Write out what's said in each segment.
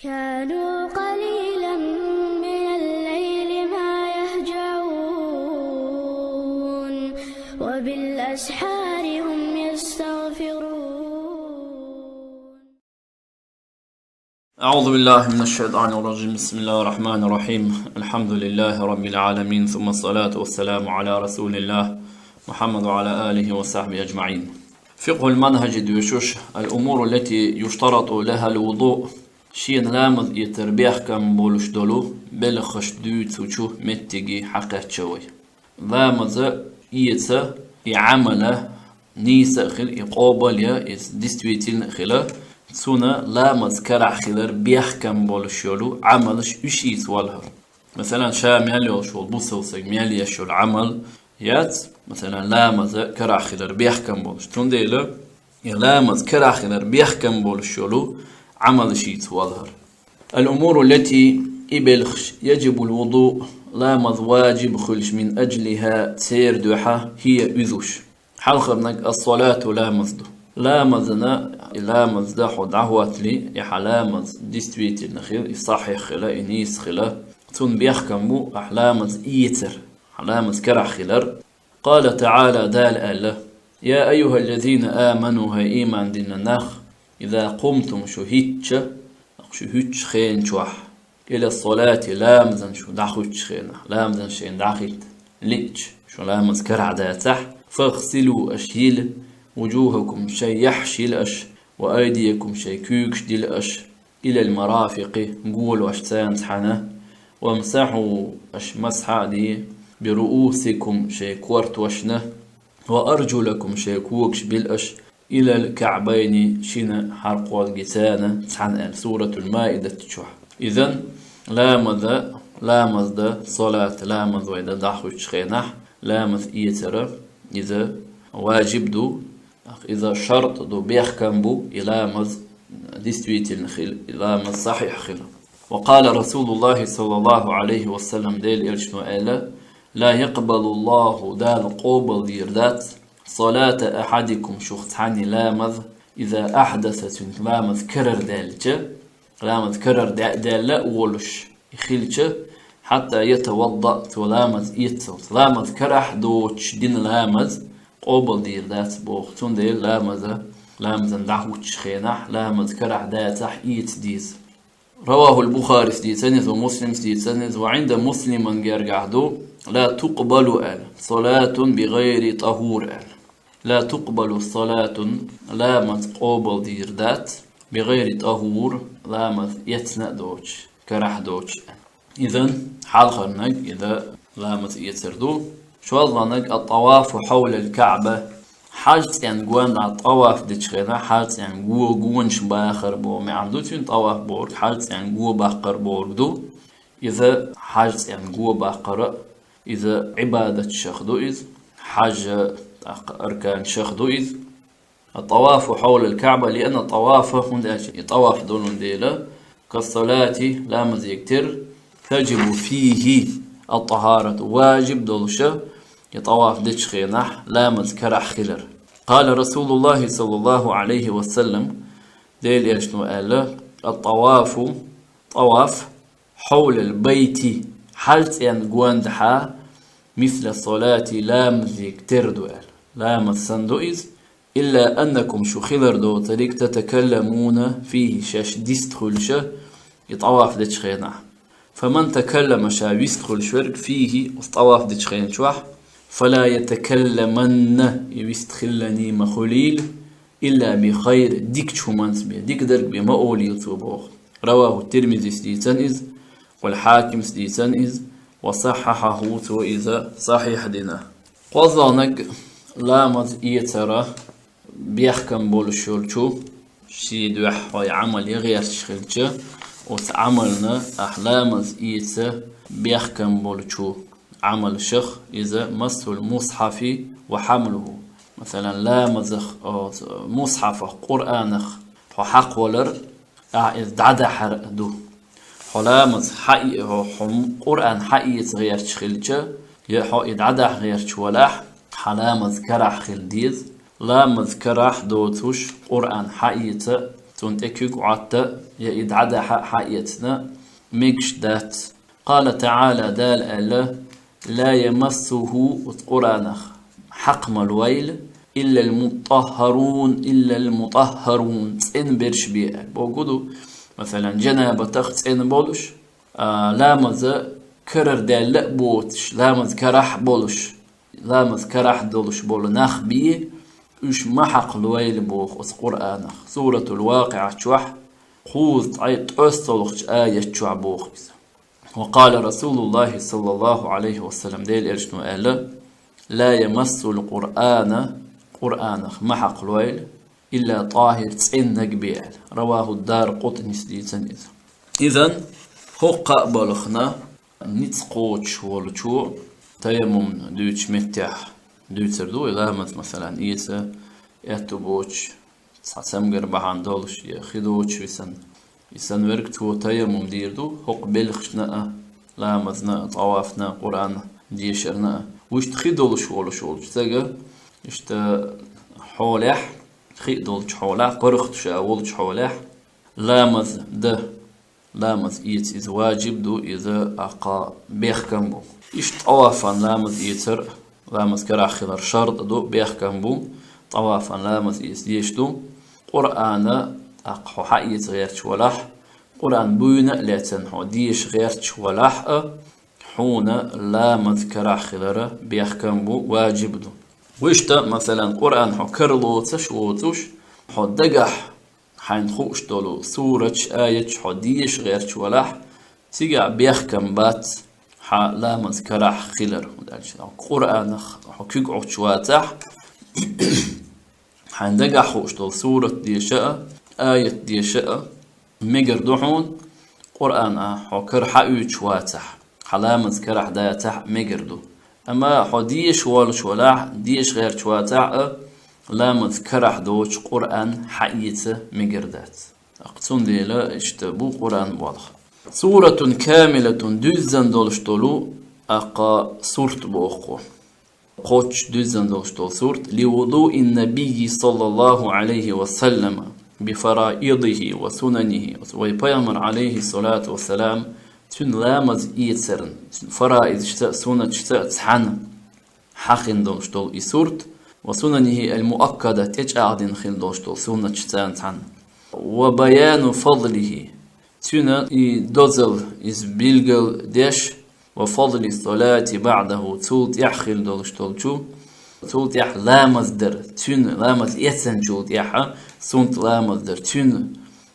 كانوا قليلا من الليل ما يهجعون وبالأسحار هم يستغفرون. أعوذ بالله من الشيطان الرجيم. بسم الله الرحمن الرحيم. الحمد لله رب العالمين، ثم الصلاة والسلام على رسول الله محمد وعلى آله وصحبه أجمعين. فقه المنهج دوشوش الأمور التي يشترط لها الوضوء شين لامز يتربيح كم بولش دولو بلخش دوت وشو متجي حقات شوي لامز يتسا يعمله نيسا خل يقابل يا إس ديستويتين خلا سونا لامز كرع خلر بيحكم بولش يولو عملش اشيس والها مثلا شا ميالي شو البوسوسك ميالي شو العمل يات مثلا لامز كرع خلر بيحكم بولش تنديلا لامز كرع خلر بيحكم بولش يولو عمل شيت والهر. الأمور التي إبلخش يجب الوضوء لامز واجب خلش من أجلها تسير دوحة هي أذوش حلخرنك الصلاة لامزدو لامزنا لامز دا حد عهوات لي يحلامز ديستويت النخيل يصحي خلا ينيس خلا تون بيحكمو أحلامز إيتر حلامز كرع خلر. قال تعالى دال ألا يا أيها الذين آمنوا هاي إيمان دين النخ إذا قمتم شهيتش خين شوح إلى الصلاة لامزن شو داخوش خينا لامزن شين داخلت ليتش شو لامز كرع داتح فاغسلوا أشيل وجوهكم شي يحشيل أش وأيديكم شي كوكش ديل أش إلى المرافق قولوا أشتان حنا وامسحوا أش مسحة دي برؤوسكم شي كورت وشنا وأرجلكم شي كوكش بالأش إلى الكعبين شين حرق والجسانة عن سورة المائدة تشوح. إذن لامز دا صلاة لامز وإذا دحوش شخينح لامز إيتر إذا واجب دو إذا شرط دو بيحكم بو إلامز ديستويت النخيل إلامز صحيح خيل. وقال رسول الله صلى الله عليه وسلم ديل إلشنو آلا لا يقبل الله دال قوبل ديردات صلاة أحدكم شخصاني لامذ إذا أحدثت لامذ كرر دالجة لامذ كرر دالة ولش يخيلجة حتى يتوضأ ولامذ يتصوت لامذ كرح دوش دين لامذ قوبل دير دات بوختون دير لامذ دعوش خينح لامذ كرح داتح إيت ديز. رواه البخاري سديتنز ومسلم سديتنز وعند مسلم جرجعدو لا تقبل صلاة بغير طهور لا تقبل صلاة لامت قوبل دير دات بغير طهور لامت يتنا دوش كرح دوش. إذن حال خرنك إذا لامت يتردو شو الله الطواف حول الكعبة حالت يعني جوان على الطواف ديشخنا حالت يعني جوانش باخر بو ما عنده تين طواف بورك حالت يعني جو باخر بورك دو إذا حالت يعني جو باخر إذا عبادة شخدو إذ حاجة أركان شخدو إذ الطواف حول الكعبة لأن الطواف يطواف دون ديلا كالصلاة لامز يكتر تجب فيه الطهارة واجب دولشة يطواف ديشخينح لامز كرح خلر. قال رسول الله صلى الله عليه وسلم ديل يشنو آلا الطواف طواف حول البيت حالت يعني قواندحا مثل الصلاة لامز يكتردو لامز سندوئز إلا أنكم شو خلر دو طريق تتكلمون فيه شاش ديستخلشة يطواف ديشخينح فمن تكلم شا بيستخل شورك فيه طواف ديشخين شوح فلا يتكلمن يستخلني مخليل إلا بخير ديك شومانس بيه ديك درك بما أولي يطوبوخ. رواه الترمذي سديتنئذ والحاكم سديتنئذ وصححه إذا صحيح دينا. قوضانك لامز إيترا بيحكم بولشولشو شي دوح عمل يغير شخلشة وتعملنا أحلامز إيتا بيحكم بولشو عمل شخ إذا مس المصحف وحمله مثلا لامزخ مصحف قرآنخ وحق ولر إذ دعدا حرقدو حلامز حقيقه قرآن حقيقة غير شخلجة يحو إدعدا غير شولاح حلامز كرح خلديز لامز كرح دوتوش قرآن حقيقة تنتكك عطا يدعد حقيتنا ميكش دات. قال تعالى دال ألا لا يمسه القرآن حق الويل إلا المطهرون تسين برش بيئة بوجودو مثلا جنابة تخت بولش لامز كرر دال بوتش لامز كرح بولش لامز كرح دولش بول نخ بيه إيش محق الويل بوخ القرآن سورة الواقعة شوح خوذ عيط أستلخش آية شوح بوخ. وقال رسول الله صلى الله عليه وسلم ديل إرشنو ألا لا يمس القرآن محق الويل إلا طاهر تسعين نقبيل. رواه الدار قطني سديتن. إذن هو قابلخنا نتسقوش والشو تيمم دوتش متح دوتردو إلامت مثلا إيسا يتبوش سمجر بحان دولش يخدوش يسن ورقت هو تيمم ديردو هق بلخشنا لامزنا طوافنا قرآن ديشرنا وش تخدولش ولش تجا اشت حولح خيدولش حولح قرخت شاولش حولح لامز لامز إيت إذا واجب دو إذا أقا بيخكم بو اشت طوافا لامز إيتر لامز كراخلر شرط دو بيخكم بو طوافا لامز إيت ديشتو قرآن أقحو حقيت غير شولح قرآن بوينة لاتن حو ديش غير شولح حونا لامز كراخلر بيخكم بو واجب دو وشتا مثلا قرآن حو كرلوتش ووتوش حو دقح حين خوش دولو سورة آية حو ديش غير شولح تيجع بيخكم بات حا لامز كراح خلر قرآن حو كيقعو شواتح حين دقح خوش دول سورة ديشاء آية ديشاء ميقر دوحون قرآن حو كرحا شواتح حلامز كرح دايتح ميقر دو أما حو ديش والشولاح ديش غير شواتح لامز كرح دوش قرآن حقيته مقردات أقصون ديلا اشتبو قرآن واضح. سورة كاملة دوزن دولشتولو أقا سورة بوخو قوش دوزن دولشتول سورة لوضوء النبي صلى الله عليه وسلم بفرائضه وسننه ويبيامر عليه الصلاة والسلام تن لامز إيتسرن فرائض شتاء سنة شتاء تحن حقن دولشتول إسورة وسننه المؤكدة تجعدن خل دوشتول سنة شتان تحن وبيان فضله تنا دوزل إز بيلغل ديش وفضل الصلاة بعده تولت يحخل دوشتول شو تولت يح لامز در تن لامز إتسن تولت يح سنت لامز در تن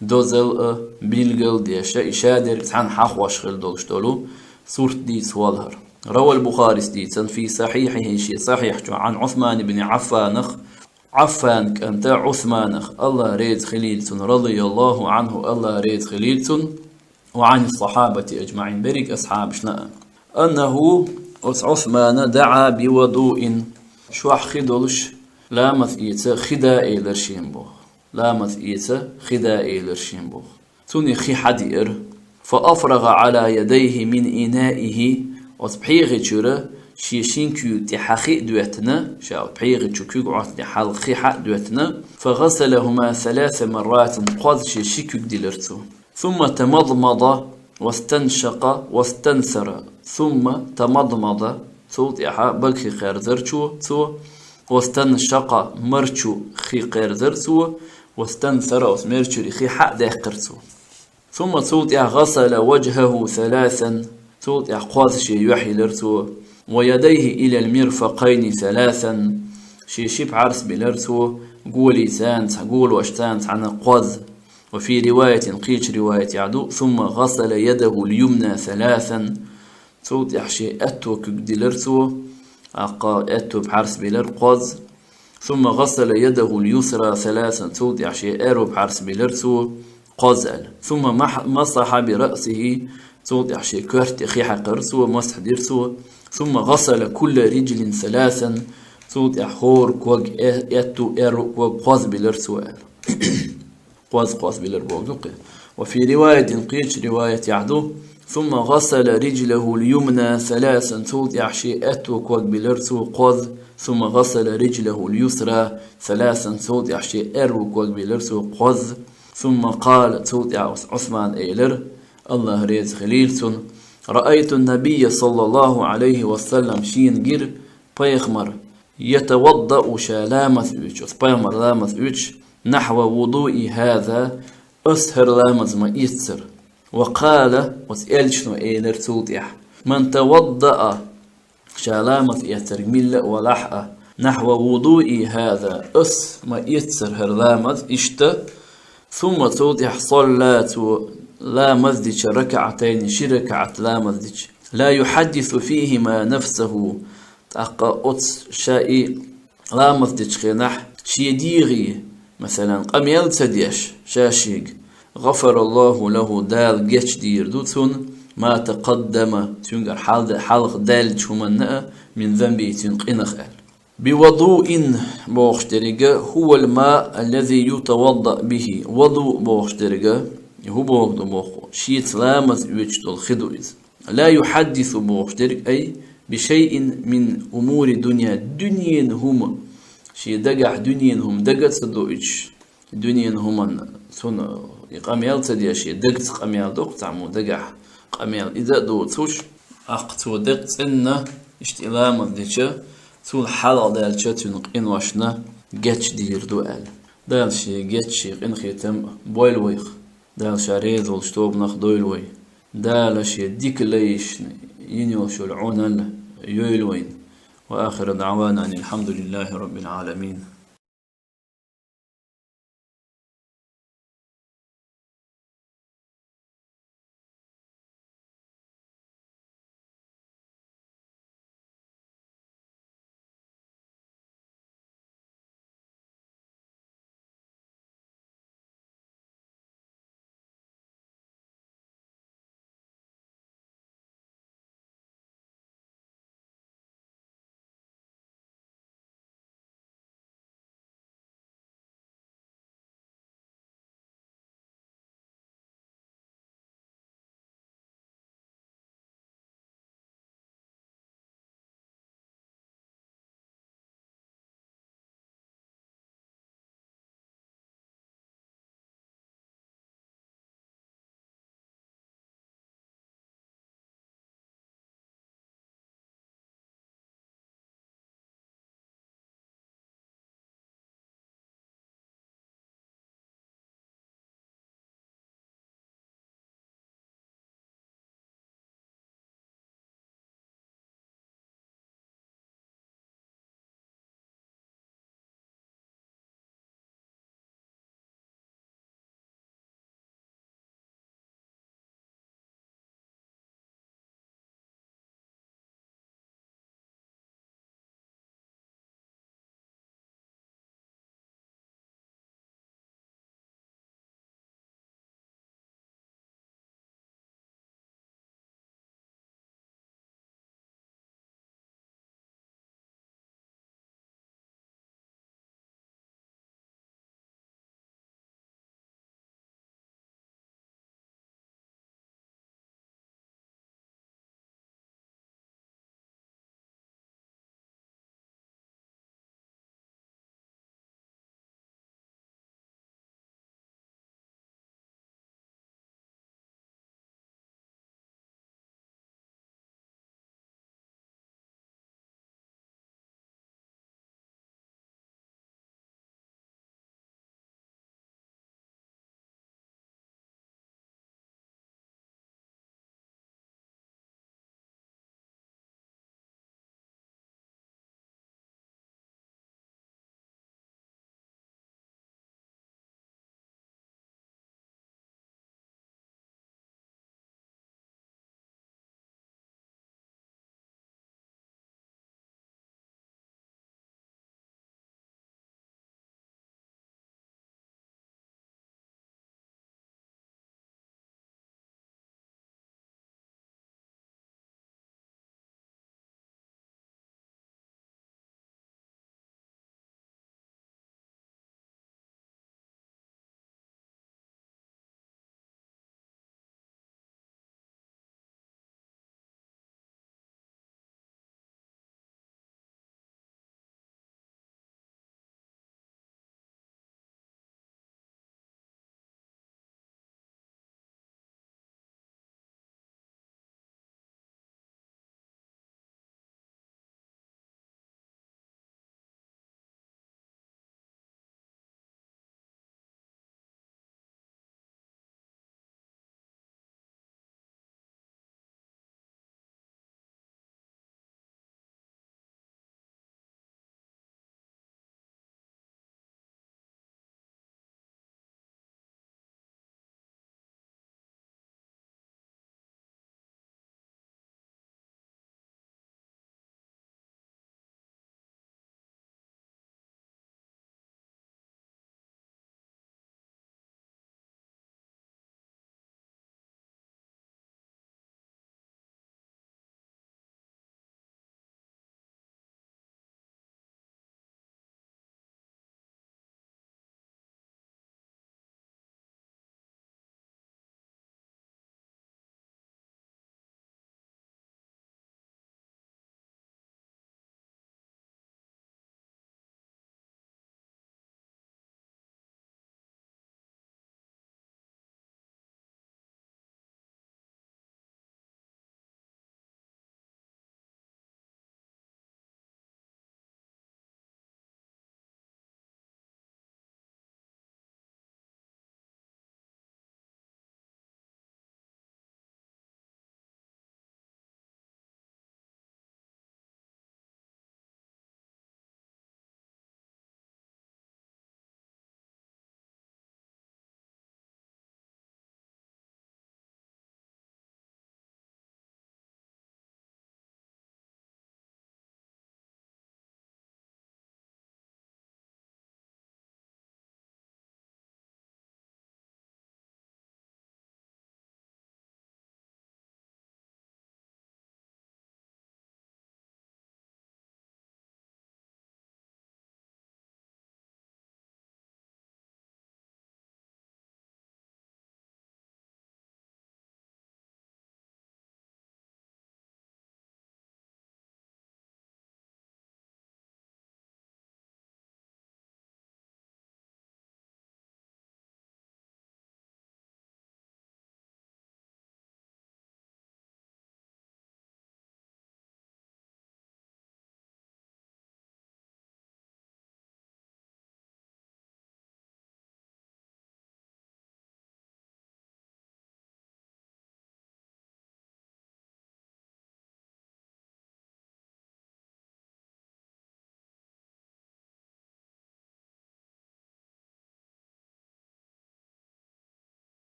دوزل بيلغل ديش إشادر تحن حخوش خل دوشتولو سورة دي سوالهر. روى البخاري ستيتن في صحيحه شيء صحيح عن عثمان بن عفان كانت عثمانخ الله ريد خليلتن رضي الله عنه الله ريد خليلتن وعن الصحابة أجمعين بريك أصحاب شناء أنه عثمان دعا بوضوء شوح خدولش لامت إيتا خدائي لرشينبو لامت إيتا خدائي لرشينبو توني خي حدير فأفرغ على يديه من إنائه وتبحيغي تشورا شيشين كيو تحقيق دواتنا شاو بحيغي تشوكيو عطني حلقي حق دواتنا فغسلهما 3 مرات قد شيشيكو ديلرتو ثم تمضمض واستنشق واستنثر ثم تمضمض صوت إحا بلخي خير زرشو تو واستنشق مرشو خي خير زرسو واستنثر وسمرشو خي حق داقرتو ثم صوت غسل وجهه 3 صوت قاز شي يحيي لرتو ويديه إلى المرفقين 3 شي شيب عرس بلرتو قولي سانت قول واشتانت عن قاز. وفي رواية قيش رواية يعدو ثم غسل يده اليمنى 3 صوت يحشي أتو كدلرتو أقا أتو بحرس بلر قاز. ثم غسل يده اليسرى 3 صوت يحشي أرو بحرس بلرتو قازل. ثم مسح برأسه صوت يحشي كرت خيحة قرسو مسح ديرسو. ثم غسل كل رجل 3 صوت يحور كوغ أتو أرو كوغ قاز بلرتو قاز بلر. وفي رواية قيش رواية يعدو ثم غسل رجله اليمنى 3 صوت يحشي أتو كوغ بلرتو قاز. ثم غسل رجله اليسرى 3 صوت يحشي أرو كوغ بلرتو قاز. ثم قال توت عثمان إيلر الله ريز خليلتون رأيت النبي صلى الله عليه وسلم شين جير بيخمر يتوضأ شالامث ويش بيمر لامث ويش نحو وضوء هذا أسهر لامث ما يتسر وقال وسألشنو إيلر توتيح من توضأ شالامث يتر ملة ولحقة نحو وضوء هذا ما يتسر هرلامث إشتا ثم توضح صلاة لا مزدج ركعتين شركعة لا مزدج لا يحدث فيهما نفسه تقاط شيء لا مزدج خنح شيديغي مثلا قم يلتديش شاشيق غفر الله له دال جيش دير دوتون ما تقدم تنقر حلق دال جمنا من ذنبه تنقنخ بوضوء بوخشترقة هو الماء الذي يتوضأ به وضوء بوخشترقة هو بوخ شيت لامز وجد الخدوز لا يحدث بوخشترق أي بشيء من أمور دنيا هم شي دقع دنيا هم دقت صدوج دنيا هم ثن قميال تدي شي دقت قميال دوق تعمو دقع قميال إذا دوتوش أقتو دقت إنه اشتلام ديشة ثول حلق دالشة تنقين واشنا جتش دير دوال دالشي جتشي قين ختم بويل ويخ دالشا ريزول شتوب نخ دويل وي دالشي ديك ليش ينيوشو العونل يويل وين وآخر دعوانا أن الحمد لله رب العالمين.